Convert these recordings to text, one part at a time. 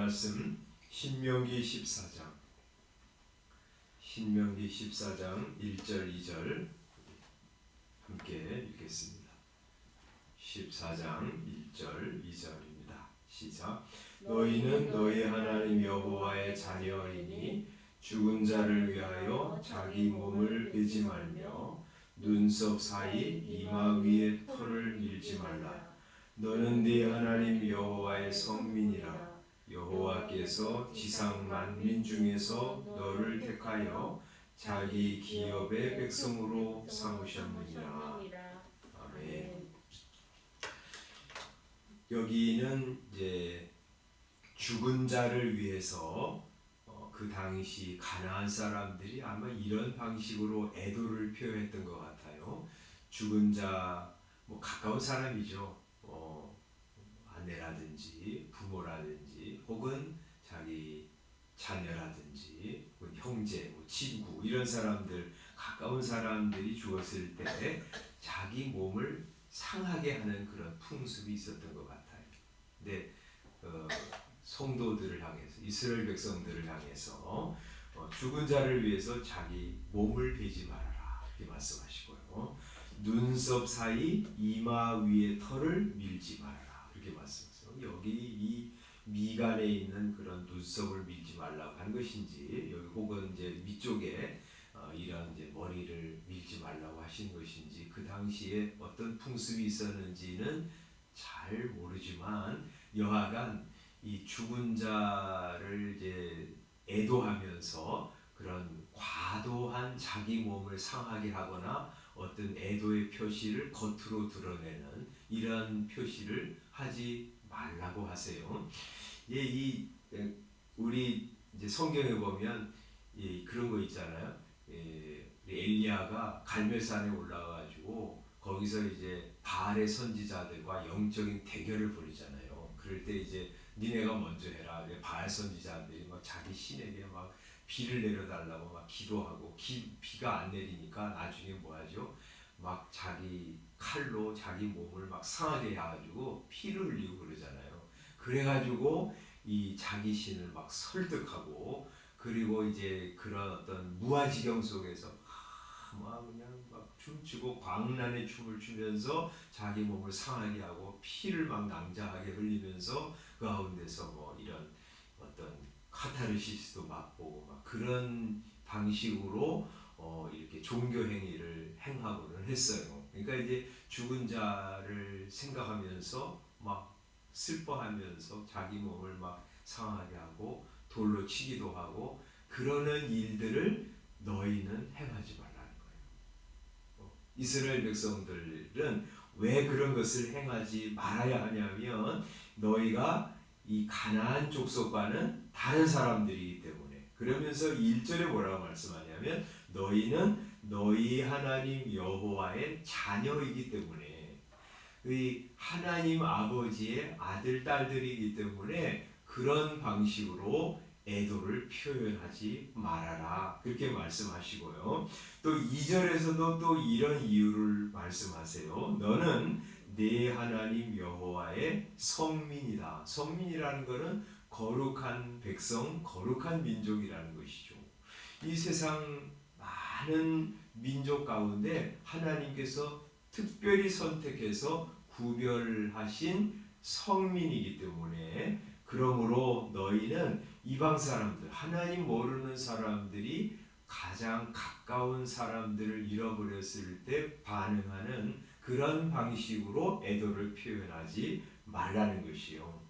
말씀 신명기 14장 1절 2절 함께 읽겠습니다. 14장 1절 2절입니다. 시작. 너희는 너희 하나님 여호와의 자녀이니 죽은 자를 위하여 자기 몸을 베지 말며 눈썹 사이 이마 위에 털을 밀지 말라. 너는 네 하나님 여호와의 성민이라. 여호와께서 지상 만민 중에서 너를 택하여 자기 기업의 백성으로 삼으셨느니라. 아멘. 여기는 이제 죽은 자를 위해서 그 당시 가나안 사람들이 아마 이런 방식으로 애도를 표했던 것 같아요. 죽은 자, 가까운 사람이죠. 아내라든지 부모라든지 혹은 자기 자녀라든지 혹은 형제, 친구 이런 사람들, 가까운 사람들이 죽었을 때 자기 몸을 상하게 하는 그런 풍습이 있었던 것 같아요. 근데 성도들을 향해서, 이스라엘 백성들을 향해서 죽은 자를 위해서 자기 몸을 베지 말아라 이렇게 말씀하시고요. 눈썹 사이 이마 위에 털을 밀지 말아라 이렇게 말씀하세요. 여기 이 미간에 있는 그런 눈썹을 밀지 말라고 한 것인지, 여기 혹은 이제 위쪽에 이런 이제 머리를 밀지 말라고 하신 것인지, 그 당시에 어떤 풍습이 있었는지는 잘 모르지만 여하간 이 죽은 자를 이제 애도하면서 그런 과도한 자기 몸을 상하게 하거나 어떤 애도의 표시를 겉으로 드러내는 이런 표시를 하지 말라고 하세요. 우리 이제 성경에 보면 그런 거 있잖아요. 엘리야가 갈멜산에 올라가가지고 거기서 이제 바알의 선지자들과 영적인 대결을 벌이잖아요. 그럴 때 이제 니네가 먼저 해라. 바알 선지자들이 막 자기 신에게 막 비를 내려달라고 막 기도하고 비가 안 내리니까 나중에 뭐하죠? 막 자기 칼로 자기 몸을 막 상하게 해가지고 피를 흘리고 그러잖아요. 그래가지고 이 자기 신을 막 설득하고, 그리고 이제 그런 어떤 무아지경 속에서 막 그냥 막 춤추고 광란의 춤을 추면서 자기 몸을 상하게 하고 피를 막 낭자하게 흘리면서 그 가운데서 뭐 이런 어떤 카타르시스도 맛보고 막 그런 방식으로 이렇게 종교 행위를 행하고는 했어요. 그러니까 이제 죽은 자를 생각하면서 막 슬퍼하면서 자기 몸을 막 상하게 하고 돌로 치기도 하고 그러는 일들을 너희는 행하지 말라는 거예요. 이스라엘 백성들은 왜 그런 것을 행하지 말아야 하냐면 너희가 이 가나안 족속과는 다른 사람들이기 때문에. 그러면서 1절에 뭐라고 말씀하냐면 너희는 너희 하나님 여호와의 자녀이기 때문에, 이 하나님 아버지의 아들 딸들이기 때문에 그런 방식으로 애도를 표현하지 말아라 그렇게 말씀하시고요. 또 2절에서도 또 이런 이유를 말씀하세요. 너는 네 하나님 여호와의 성민이다. 성민이라는 것은 거룩한 백성, 거룩한 민족이라는 것이죠. 이 세상 많은 민족 가운데 하나님께서 특별히 선택해서 구별하신 성민이기 때문에, 그러므로 너희는 이방 사람들, 하나님 모르는 사람들이 가장 가까운 사람들을 잃어버렸을 때 반응하는 그런 방식으로 애도를 표현하지 말라는 것이요.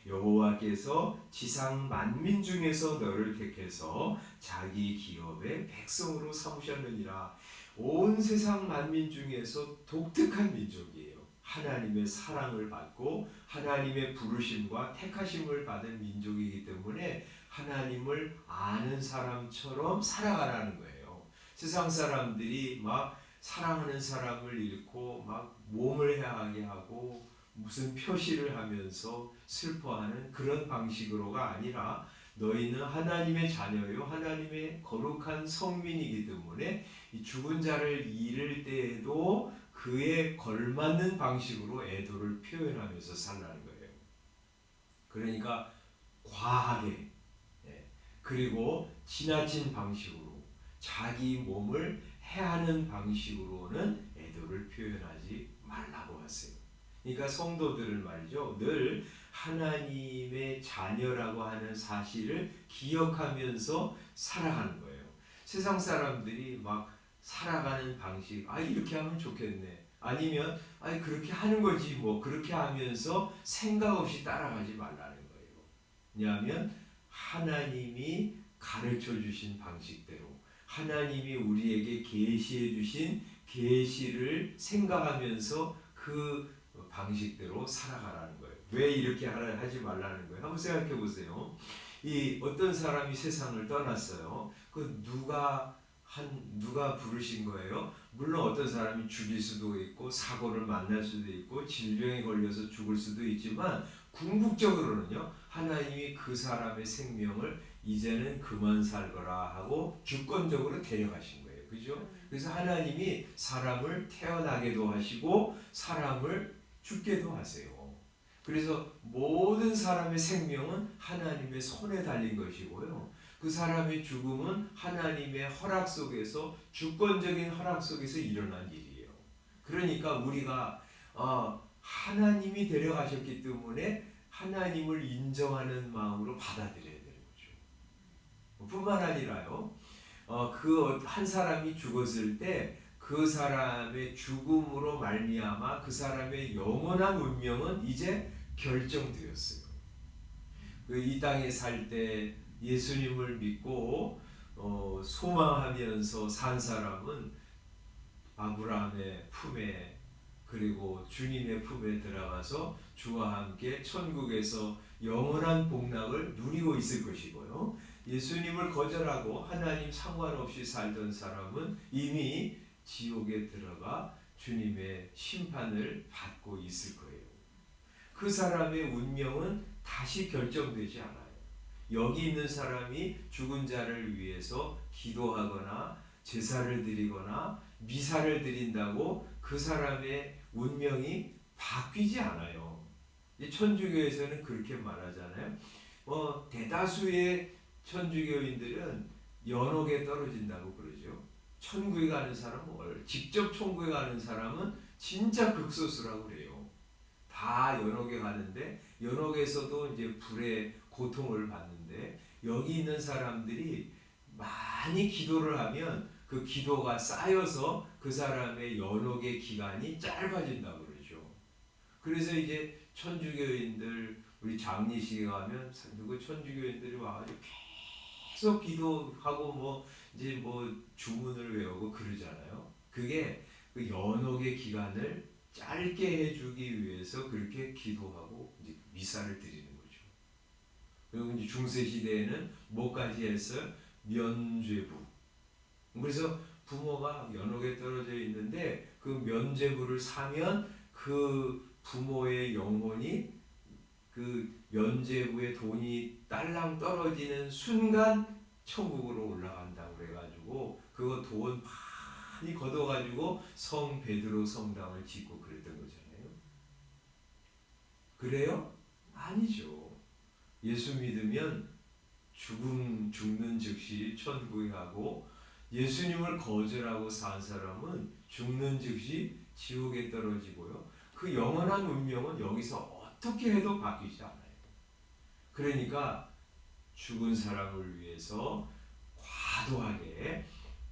여호와께서 지상 만민 중에서 너를 택해서 자기 기업의 백성으로 삼으셨느니라. 온 세상 만민 중에서 독특한 민족이에요. 하나님의 사랑을 받고 하나님의 부르심과 택하심을 받은 민족이기 때문에 하나님을 아는 사람처럼 살아가라는 거예요. 세상 사람들이 막 사랑하는 사람을 잃고 막 몸을 해하게 하고 무슨 표시를 하면서 슬퍼하는 그런 방식으로가 아니라 너희는 하나님의 자녀요 하나님의 거룩한 성민이기 때문에 이 죽은 자를 잃을 때에도 그에 걸맞는 방식으로 애도를 표현하면서 살라는 거예요. 그러니까 과하게, 그리고 지나친 방식으로 자기 몸을 해하는 방식으로는 애도를 표현하지 말라고 하세요. 그러니까 성도들은 말이죠, 늘 하나님의 자녀라고 하는 사실을 기억하면서 살아가는 거예요. 세상 사람들이 막 살아가는 방식, 이렇게 하면 좋겠네, 아니면 그렇게 하는 거지 뭐, 그렇게 하면서 생각 없이 따라가지 말라는 거예요. 왜냐하면 하나님이 가르쳐 주신 방식대로, 하나님이 우리에게 계시해 주신 계시를 생각하면서 그 방식대로 살아가라는 거예요. 왜 이렇게 하지 말라는 거예요? 한번 생각해 보세요. 이 어떤 사람이 세상을 떠났어요. 그 누가 부르신 거예요? 물론 어떤 사람이 죽일 수도 있고 사고를 만날 수도 있고 질병에 걸려서 죽을 수도 있지만, 궁극적으로는요, 하나님이 그 사람의 생명을 이제는 그만 살거라 하고 주권적으로 데려가신 거예요. 그죠? 그래서 하나님이 사람을 태어나게도 하시고 사람을 죽게도 하세요. 그래서 모든 사람의 생명은 하나님의 손에 달린 것이고요, 그 사람의 죽음은 하나님의 허락 속에서, 주권적인 허락 속에서 일어난 일이에요. 그러니까 우리가 하나님이 데려가셨기 때문에 하나님을 인정하는 마음으로 받아들여야 되는 거죠. 뿐만 아니라요, 그 한 사람이 죽었을 때 그 사람의 죽음으로 말미암아 그 사람의 영원한 운명은 이제 결정되었어요. 이 땅에 살 때 예수님을 믿고 소망하면서 산 사람은 아브라함의 품에, 그리고 주님의 품에 들어가서 주와 함께 천국에서 영원한 복락을 누리고 있을 것이고요, 예수님을 거절하고 하나님 상관없이 살던 사람은 이미 지옥에 들어가 주님의 심판을 받고 있을 거예요. 그 사람의 운명은 다시 결정되지 않아요. 여기 있는 사람이 죽은 자를 위해서 기도하거나 제사를 드리거나 미사를 드린다고 그 사람의 운명이 바뀌지 않아요. 천주교에서는 그렇게 말하잖아요. 대다수의 천주교인들은 연옥에 떨어진다고 그러죠. 천국에 가는 사람은, 직접 천국에 가는 사람은 진짜 극소수라고 그래요. 다 연옥에 가는데, 연옥에서도 이제 불의 고통을 받는데, 여기 있는 사람들이 많이 기도를 하면 그 기도가 쌓여서 그 사람의 연옥의 기간이 짧아진다고 그러죠. 그래서 이제 천주교인들, 우리 장례식에 가면 누구 천주교인들이 와가지고 계속 기도하고 이제 주문을 외우고 그러잖아요. 그게 그 연옥의 기간을 짧게 해주기 위해서 그렇게 기도하고 이제 미사를 드리는 거죠. 그리고 이제 중세 시대에는 뭐까지 했어요? 면죄부. 그래서 부모가 연옥에 떨어져 있는데 그 면죄부를 사면 그 부모의 영혼이 그 면죄부의 돈이 딸랑 떨어지는 순간 천국으로 올라간다고 그래가지고 그거 돈 많이 걷어가지고 성 베드로 성당을 짓고 그랬던 거잖아요. 그래요? 아니죠. 예수 믿으면 죽는 즉시 천국에 가고, 예수님을 거절하고 산 사람은 죽는 즉시 지옥에 떨어지고요, 그 영원한 운명은 여기서 어떻게 해도 바뀌지 않아요. 그러니까 죽은 사람을 위해서 과도하게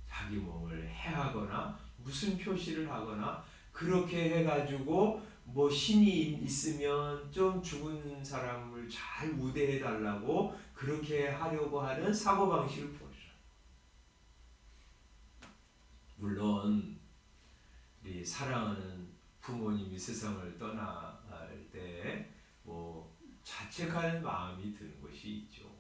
자기 몸을 해하거나 무슨 표시를 하거나 그렇게 해가지고 신이 있으면 좀 죽은 사람을 잘 우대해 달라고 그렇게 하려고 하는 사고방식을 보여줘요. 물론 우리 사랑하는 부모님이 세상을 떠날 때 자책할 마음이 드는 것이 있죠.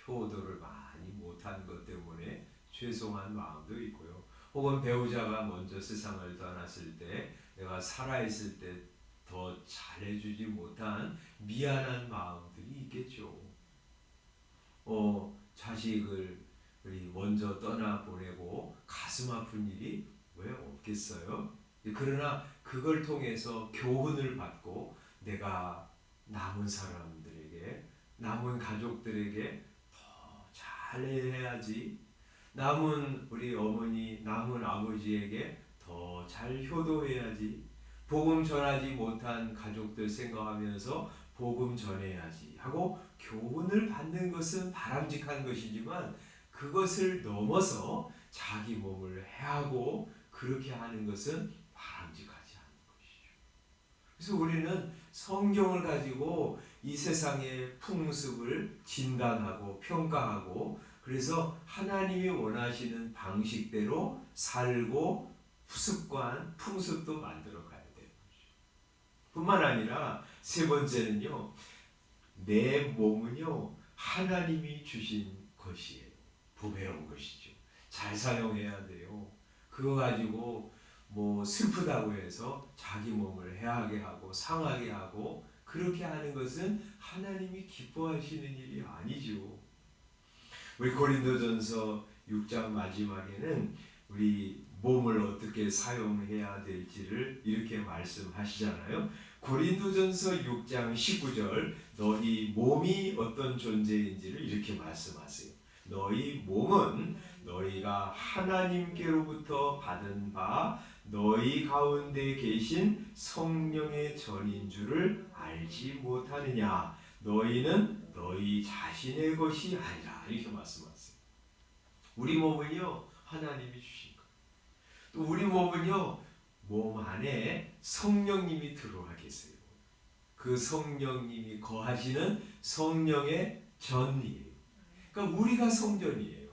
효도를 많이 못한 것 때문에 죄송한 마음도 있고요. 혹은 배우자가 먼저 세상을 떠났을 때 내가 살아있을 때 더 잘해주지 못한 미안한 마음들이 있겠죠. 자식을 먼저 떠나보내고 가슴 아픈 일이 왜 없겠어요? 그러나 그걸 통해서 교훈을 받고 내가 남은 사람들에게 남은 가족들에게 더 잘해야지. 남은 우리 어머니, 남은 아버지에게 더 잘 효도해야지. 복음 전하지 못한 가족들 생각하면서 복음 전해야지 하고 교훈을 받는 것은 바람직한 것이지만 그것을 넘어서 자기 몸을 해하고 그렇게 하는 것은 바람직하지 않은 것이죠. 그래서 우리는 성경을 가지고 이 세상의 풍습을 진단하고 평가하고 그래서 하나님이 원하시는 방식대로 살고 습관, 풍습도 만들어 가야 되는 거죠. 뿐만 아니라 세 번째는요. 내 몸은요. 하나님이 주신 것이에요. 보배로운 것이죠. 잘 사용해야 돼요. 그거 가지고 뭐 슬프다고 해서 자기 몸을 해하게 하고 상하게 하고 그렇게 하는 것은 하나님이 기뻐하시는 일이 아니죠. 우리 고린도전서 6장 마지막에는 우리 몸을 어떻게 사용해야 될지를 이렇게 말씀하시잖아요. 고린도전서 6장 19절 너희 몸이 어떤 존재인지를 이렇게 말씀하세요. 너희 몸은 너희가 하나님께로부터 받은 바 너희 가운데 계신 성령의 전인 줄을 알지 못하느냐. 너희는 너희 자신의 것이 아니라 이렇게 말씀하세요. 우리 몸은요 하나님이 주신 거예요. 또 우리 몸은요 몸 안에 성령님이 들어와 계세요. 그 성령님이 거하시는 성령의 전이에요. 그러니까 우리가 성전이에요.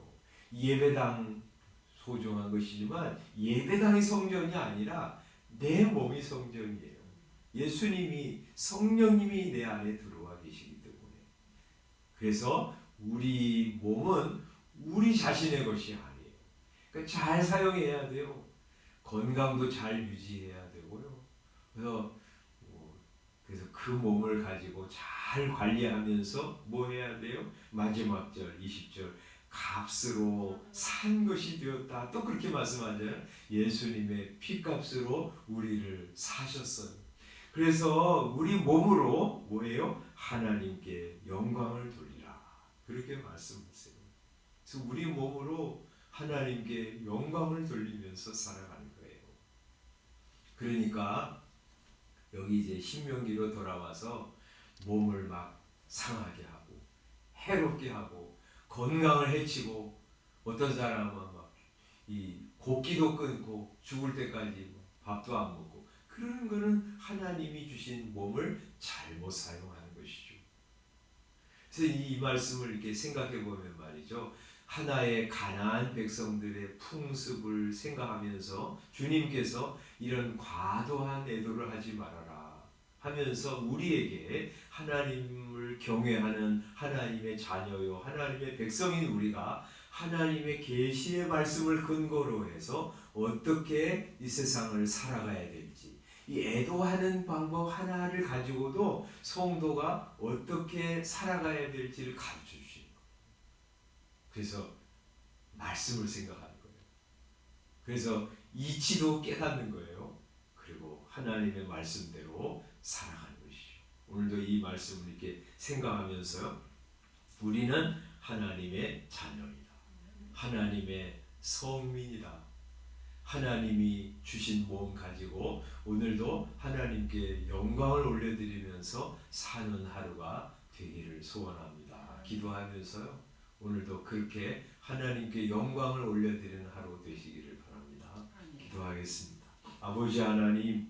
예배당 소중한 것이지만 예배당이 성전이 아니라 내 몸이 성전이에요. 예수님이 성령님이 내 안에 들어와 계시기 때문에 그래서 우리 몸은 우리 자신의 것이 아니에요. 그러니까 잘 사용해야 돼요. 건강도 잘 유지해야 되고요. 그래서 그 몸을 가지고 잘 관리하면서 뭐 해야 돼요? 마지막 절 20절 값으로 산 것이 되었다. 또 그렇게 말씀하잖아요. 예수님의 피값으로 우리를 사셨어요. 그래서 우리 몸으로 뭐예요? 하나님께 영광을 돌리라. 그렇게 말씀하세요. 그래서 우리 몸으로 하나님께 영광을 돌리면서 살아가는 거예요. 그러니까 여기 이제 신명기로 돌아와서 몸을 막 상하게 하고 해롭게 하고 건강을 해치고 어떤 사람은 막 이 곡기도 끊고 죽을 때까지 밥도 안 먹고 그러는 거는 하나님이 주신 몸을 잘못 사용하는 것이죠. 그래서 이 말씀을 이렇게 생각해 보면 말이죠. 하나의 가나안 백성들의 풍습을 생각하면서 주님께서 이런 과도한 애도를 하지 말아라 하면서 우리에게 하나님을 경외하는 하나님의 자녀요 하나님의 백성인 우리가 하나님의 계시의 말씀을 근거로 해서 어떻게 이 세상을 살아가야 될지 이 애도하는 방법 하나를 가지고도 성도가 어떻게 살아가야 될지를 가르쳐 주시는 거예요. 그래서 말씀을 생각하는 거예요. 그래서 이치도 깨닫는 거예요. 그리고 하나님의 말씀대로 살아가는 것이죠. 오늘도 이 말씀을 이렇게 생각하면서요. 우리는 하나님의 자녀이다. 하나님의 성민이다. 하나님이 주신 몸 가지고 오늘도 하나님께 영광을 올려드리면서 사는 하루가 되기를 소원합니다. 기도하면서요. 오늘도 그렇게 하나님께 영광을 올려드리는 하루 되시기를 바랍니다. 기도하겠습니다. 아버지 하나님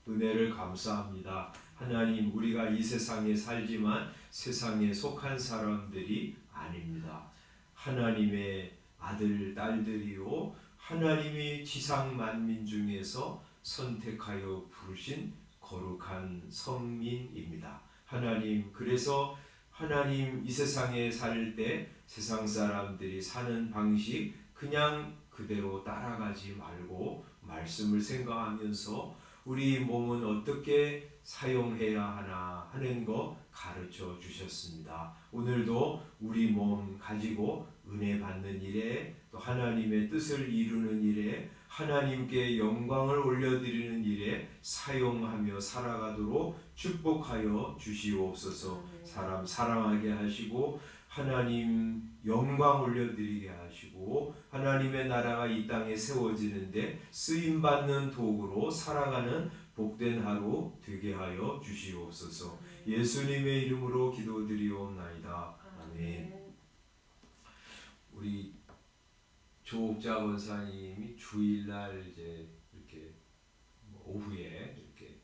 은혜를 감사합니다. 하나님 우리가 이 세상에 살지만 세상에 속한 사람들이 아닙니다. 하나님의 아들 딸들이요 하나님이 지상 만민 중에서 선택하여 부르신 거룩한 성민입니다. 하나님 그래서 하나님 이 세상에 살 때 세상 사람들이 사는 방식 그냥 그대로 따라가지 말고 말씀을 생각하면서 우리 몸은 어떻게 사용해야 하나 하는 거 가르쳐 주셨습니다. 오늘도 우리 몸 가지고 은혜 받는 일에 또 하나님의 뜻을 이루는 일에 하나님께 영광을 올려드리는 일에 사용하며 살아가도록 축복하여 주시옵소서. 사람 사랑하게 하시고 하나님 영광 올려드리게 하시고 하나님의 나라가 이 땅에 세워지는데 쓰임받는 도구로 살아가는 복된 하루 되게 하여 주시옵소서. 예수님의 이름으로 기도드리옵나이다. 아멘. 우리 조옥자 권사님이 주일날 이제 이렇게 오후에 이렇게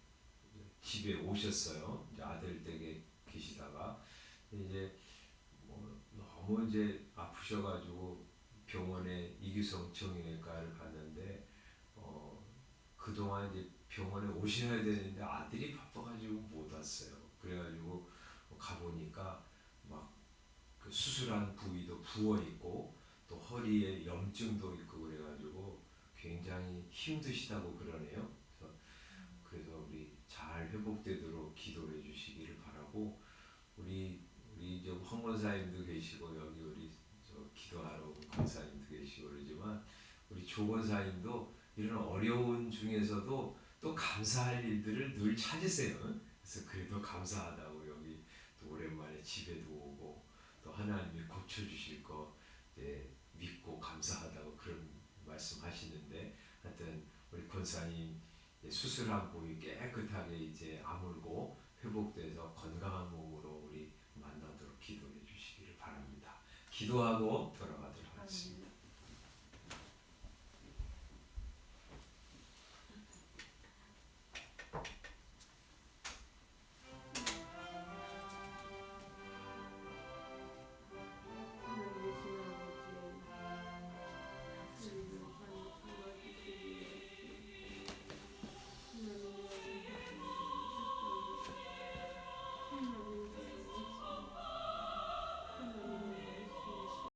집에 오셨어요. 이제 아들 댁에 계시다가 이제 너무 이제 아프셔가지고 병원에 이규성 정형외과를 갔는데 그동안 이제 병원에 오셔야 되는데 아들이 바빠가지고 못 왔어요. 그래가지고 가보니까 막 그 수술한 부위도 부어 있고 또 허리에 염증도 있고 그래가지고 굉장히 힘드시다고 그러네요. 그래서 우리 잘 회복되도록 기도해 주시기를 바라고 우리 이제 황 권사님도 계시고 여기 우리 기도하러 온 권사님도 계시고 그러지만 우리 조 권사님도 이런 어려운 중에서도 또 감사할 일들을 늘 찾으세요. 그래서 그래도 감사하다고 여기 또 오랜만에 집에도 오고 또 하나님이 고쳐주실 거 믿고 감사하다고 그런 말씀하시는데 하여튼 우리 권사님 수술한 부위 깨끗하게 이제 아물고 회복돼서 건강한 몸으로 우리 만나도록 기도해 주시기를 바랍니다. 기도하고